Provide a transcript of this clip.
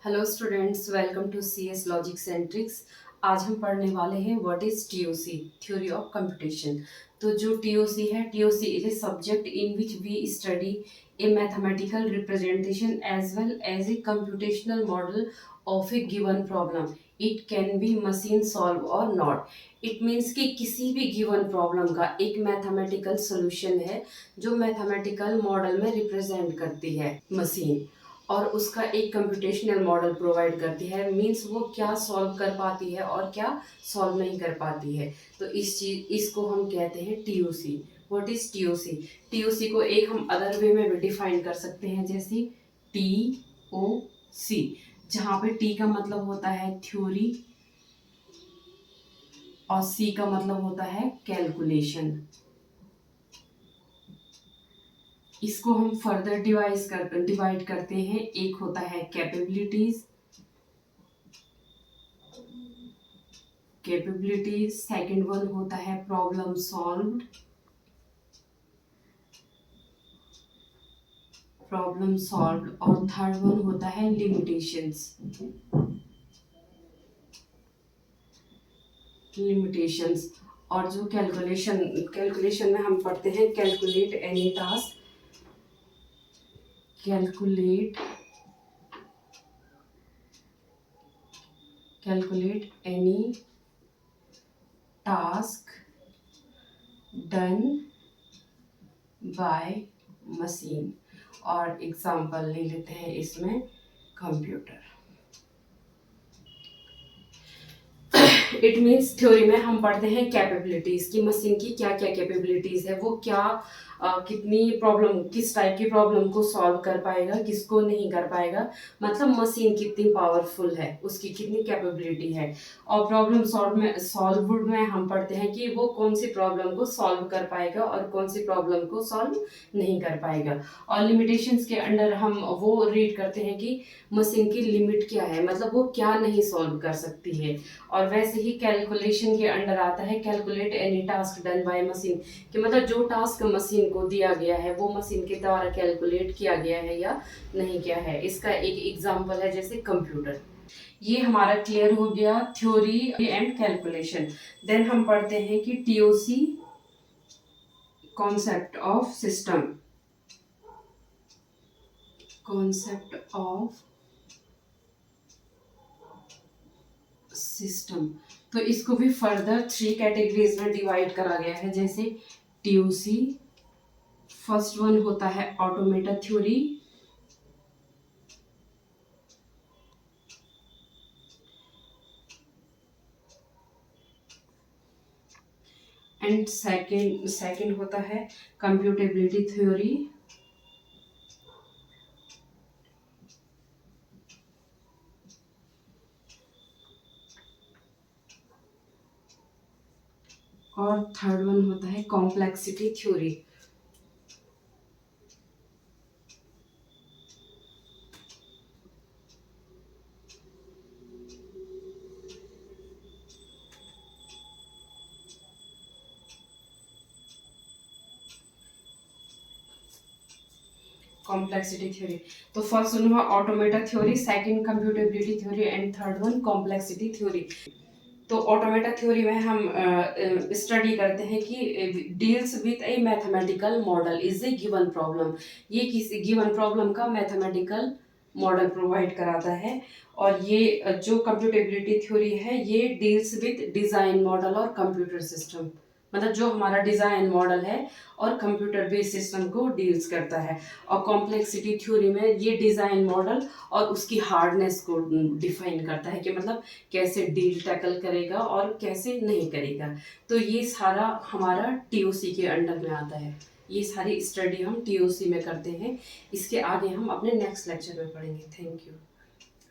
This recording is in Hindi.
Hello students, welcome to CS logic centrics. आज हम पढ़ने वाले हैं what is TOC, theory of computation. तो जो टीओसी है, TOC is a subject in which we study a mathematical representation as well as a computational model of a given problem. It can be machine solve और नॉट। इट मीन्स कि किसी भी गिवन प्रॉब्लम का एक मैथमेटिकल सोल्यूशन है जो मैथमेटिकल मॉडल में रिप्रेजेंट करती है मशीन, और उसका एक कंप्यूटेशनल मॉडल प्रोवाइड करती है। मींस वो क्या सॉल्व कर पाती है और क्या सॉल्व नहीं कर पाती है। तो इसको हम कहते हैं TOC. What is TOC? TOC को एक हम अदर वे में भी डिफाइन कर सकते हैं, जैसे टीओसी, जहाँ पे टी का मतलब होता है थ्योरी और सी का मतलब होता है कैलकुलेशन। इसको हम फर्दर डिवाइड करते हैं। एक होता है कैपेबिलिटीज, सेकंड वन होता है प्रॉब्लम सॉल्व्ड, और थर्ड वन होता है लिमिटेशंस। और जो कैलकुलेशन में हम पढ़ते हैं calculate any task, calculate any task done by machine. और एग्जांपल ले लेते हैं इसमें कंप्यूटर। इट मीन्स थ्योरी में हम पढ़ते हैं कैपेबिलिटीज की, मशीन की क्या क्या कैपेबिलिटीज है, वो क्या कितनी प्रॉब्लम, किस टाइप की प्रॉब्लम को सॉल्व कर पाएगा, किसको नहीं कर पाएगा। मतलब मशीन कितनी पावरफुल है, उसकी कितनी कैपेबिलिटी है। और प्रॉब्लम सॉल्व में हम पढ़ते हैं कि वो कौन सी प्रॉब्लम को सॉल्व कर पाएगा और कौन सी प्रॉब्लम को सॉल्व नहीं कर पाएगा। और लिमिटेशंस के अंडर हम वो रीड करते हैं कि मशीन की लिमिट क्या है, मतलब वो क्या नहीं सॉल्व कर सकती है। और वैसे ही कैलकुलेशन के अंडर आता है calculate any task done by machine, कि मतलब जो टास्क मशीन को दिया गया है वो मशीन के द्वारा कैलकुलेट किया गया है या नहीं किया है। इसका एक एग्जांपल है जैसे कंप्यूटर। ये हमारा क्लियर हो गया थ्योरी एंड कैलकुलेशन। देन हम पढ़ते हैं कि टीओसी कॉन्सेप्ट ऑफ सिस्टम, तो इसको भी फर्दर 3 कैटेगरीज में डिवाइड करा गया है, जैसे टीओसी। फर्स्ट वन होता है ऑटोमेटा थ्योरी, एंड सेकंड होता है कंप्यूटेबिलिटी थ्योरी, और थर्ड वन होता है कॉम्प्लेक्सिटी थ्योरी। कॉम्प्लेक्सिटी थ्योरी, तो फर्स्ट वन हुआ automata theory, second computability theory and third one complexity theory. तो ऑटोमेटा थ्योरी में हम स्टडी करते हैं कि deals with a mathematical model is a given problem. ये किसी गिवन प्रॉब्लम का मैथमेटिकल मॉडल प्रोवाइड कराता है। और ये जो कंप्यूटेबिलिटी थ्योरी है ये डील्स विथ डिजाइन मॉडल और कंप्यूटर सिस्टम, मतलब जो हमारा डिजाइन मॉडल है और कंप्यूटर बेस्ड सिस्टम को डील्स करता है। और कॉम्प्लेक्सिटी थ्योरी में ये डिजाइन मॉडल और उसकी हार्डनेस को डिफाइन करता है कि मतलब कैसे डील टैकल करेगा और कैसे नहीं करेगा। तो ये सारा हमारा टीओसी के अंडर में आता है। ये सारी स्टडी हम टीओसी में करते हैं। इसके आगे हम अपने नेक्स्ट लेक्चर में पढ़ेंगे। Thank you.